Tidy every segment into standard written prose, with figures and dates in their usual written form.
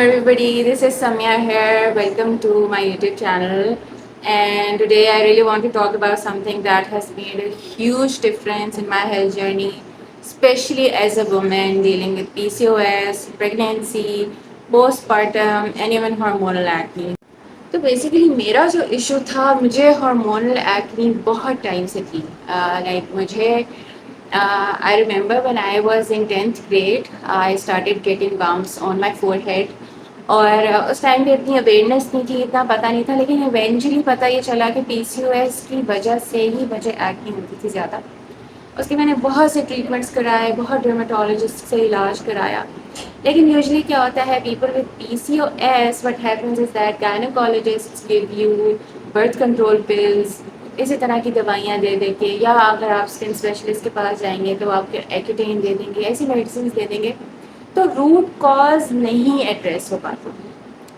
everybody, this is Samya here. Welcome to my YouTube channel. And today I really want to talk about something that has made a huge difference in my health journey, especially as a woman dealing with PCOS, pregnancy, postpartum, and even hormonal acne. तो basically मेरा जो issue था, मुझे hormonal acne बहुत time से थी. Like मुझे I remember when I was in 10th grade I started getting bumps on my forehead. और उस टाइम पे इतनी अवेयरनेस नहीं थी, इतना पता नहीं था, लेकिन इवेंचुअली पता ये चला कि पीसीओएस की वजह से ही मुझे एक्नी होती थी ज़्यादा. उसके मैंने बहुत से ट्रीटमेंट्स कराए, बहुत डर्माटोलॉजिस्ट से इलाज कराया. लेकिन यूजुअली क्या होता है, people with PCOS what happens is that gynaecologists give you birth control pills, इसी तरह की दवाइयाँ दे दे के, या अगर आप स्किन स्पेशलिस्ट के पास जाएंगे तो आपके एक्यूटेन दे देंगे, ऐसी मेडिसिन दे देंगे. तो रूट कॉज नहीं एड्रेस हो पाता.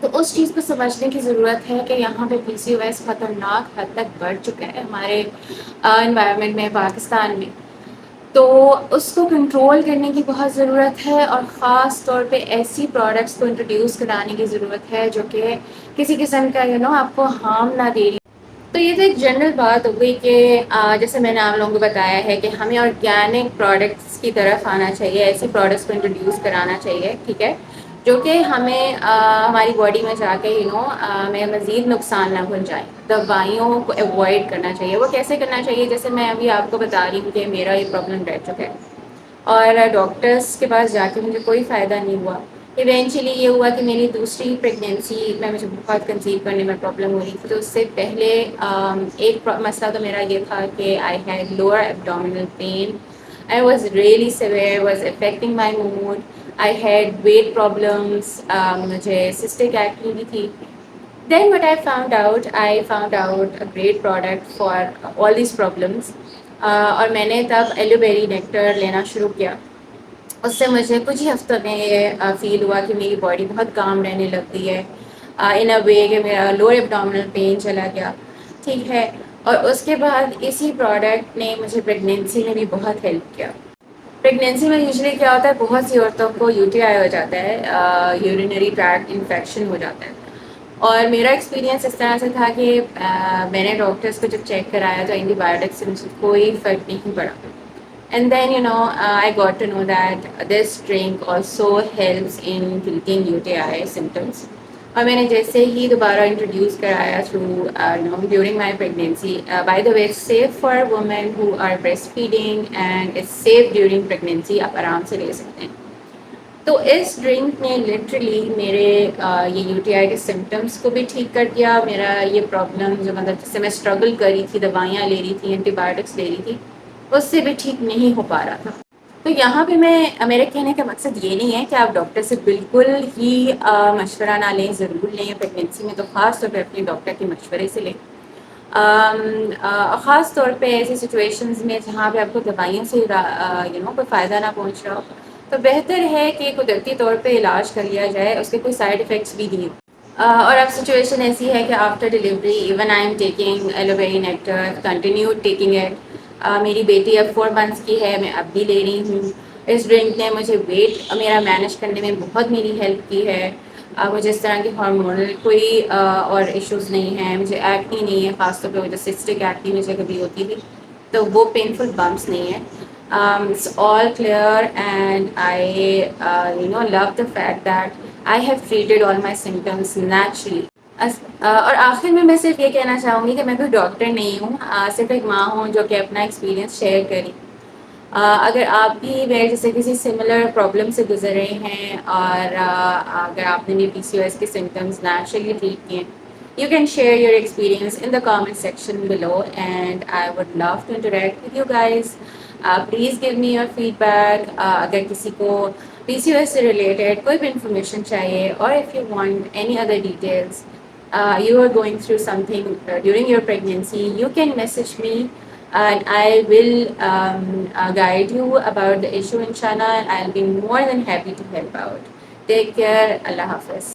तो उस चीज़ को समझने की ज़रूरत है कि यहाँ पे पीसीओएस ख़तरनाक हद तक बढ़ चुका है हमारे इन्वायरमेंट में, पाकिस्तान में. तो उसको कंट्रोल करने की बहुत ज़रूरत है, और ख़ास तौर पे ऐसी प्रोडक्ट्स को इंट्रोड्यूस कराने की ज़रूरत है जो कि किसी किस्म का आपको हार्म ना दे रही. तो ये तो एक जनरल बात हो गई कि जैसे मैंने आप लोगों को बताया है कि हमें ऑर्गेनिक प्रोडक्ट्स की तरफ आना चाहिए, ऐसी प्रोडक्ट्स को इंट्रोड्यूस कराना चाहिए, ठीक है, जो कि हमें हमारी बॉडी में जाके हमें मज़ीद नुकसान ना पहुंचाएं. दवाइयों को अवॉइड करना चाहिए. वो कैसे करना चाहिए, जैसे मैं अभी आपको बता रही हूँ कि मेरा ये प्रॉब्लम रह चुका है और डॉक्टर्स के पास जाके मुझे कोई फ़ायदा नहीं हुआ. इवेंचुअली ये हुआ कि मेरी दूसरी प्रेगनेंसी में मुझे बहुत कंसीव करने में प्रॉब्लम हो रही थी. तो उससे पहले एक मसला तो मेरा ये था कि I had lower abdominal pain. I was really severe, was affecting my mood. I had weight problems, मुझे सिस्टिक एक्ने भी थी. Then what I found out a great product for all these problems. और मैंने तब एलोवेरी nectar लेना शुरू किया. उससे मुझे कुछ ही हफ्तों में ये फील हुआ कि मेरी बॉडी बहुत काम रहने लग गई है, इन अ वे कि मेरा लोअर एब्डोमिनल पेन चला गया, ठीक है. और उसके बाद इसी प्रोडक्ट ने मुझे प्रेगनेंसी में भी बहुत हेल्प किया. प्रेगनेंसी में यूजुअली क्या होता है, बहुत सी औरतों को यूटीआई हो जाता है, यूरिनरी ट्रैक्ट इन्फेक्शन हो जाता है. और मेरा एक्सपीरियंस इस तरह से था कि मैंने डॉक्टर्स को जब चेक कराया तो एंटीबायोटिक्स से मुझे कोई फ़र्क नहीं पड़ा. And then I got to know that this drink also helps in treating UTI symptoms. और मैंने जैसे ही दोबारा इंट्रोड्यूस कराया through during my pregnancy. By the way, safe for women who are breast feeding and it's safe during pregnancy. आप आराम से ले सकते हैं. तो इस ड्रिंक ने लिटरली मेरे ये यूटीआई के सिम्टम्स को भी ठीक कर दिया. मेरा ये प्रॉब्लम जो मतलब जिससे मैं स्ट्रगल कर रही थी, दवाइयाँ ले रही थी, एंटीबायोटिक्स ले रही थी, उससे भी ठीक नहीं हो पा रहा था. तो यहाँ पे मेरे कहने का मकसद ये नहीं है कि आप डॉक्टर से बिल्कुल ही मशवरा ना लें. ज़रूर लें, प्रेगनेंसी में तो ख़ास तौर पे अपने डॉक्टर के मशवरे से लें. ख़ास तौर पे ऐसी सिचुएशंस में जहाँ पे आपको दवाइयों से कोई फ़ायदा ना पहुँच रहा हो, तो बेहतर है कि कुदरती तौर पे इलाज कर लिया जाए, उसके कोई साइड इफ़ेक्ट्स भी नहीं. और अब सिचुएशन ऐसी है कि after delivery even I am taking aloe vera nectar, continue taking it. मेरी बेटी अब 4 मंथ्स की है, मैं अब भी ले रही हूँ. इस ड्रिंक ने मुझे वेट मेरा मैनेज करने में बहुत मेरी हेल्प की है. मुझे इस तरह के हार्मोनल कोई और इश्यूज़ नहीं हैं. मुझे एक्नी नहीं है, ख़ासतौर पे जो सिस्टिक एक्नी मुझे कभी होती थी, तो वो पेनफुल बम्प्स नहीं है. It's all clear, and I love the fact that I have treated all my symptoms naturally. और आखिर में मैं सिर्फ ये कहना चाहूँगी कि मैं कोई डॉक्टर नहीं हूँ, सिर्फ एक माँ हूँ जो कि अपना एक्सपीरियंस शेयर करी. अगर आप भी मेरे जैसे किसी सिमिलर प्रॉब्लम से गुजर रहे हैं और अगर आपने भी पीसीओएस के सिम्टम्स नेचुरली ट्रीट किए, you can share your experience in the comment section below, and I would love to interact with you guys. Please give me your feedback. अगर किसी को PCOS से related कोई भी information चाहिए, or if you want any other details, you are going through something during your pregnancy, you can message me and I will guide you about the issue inshallah, and I'll be more than happy to help out. Take care. Allah Hafiz.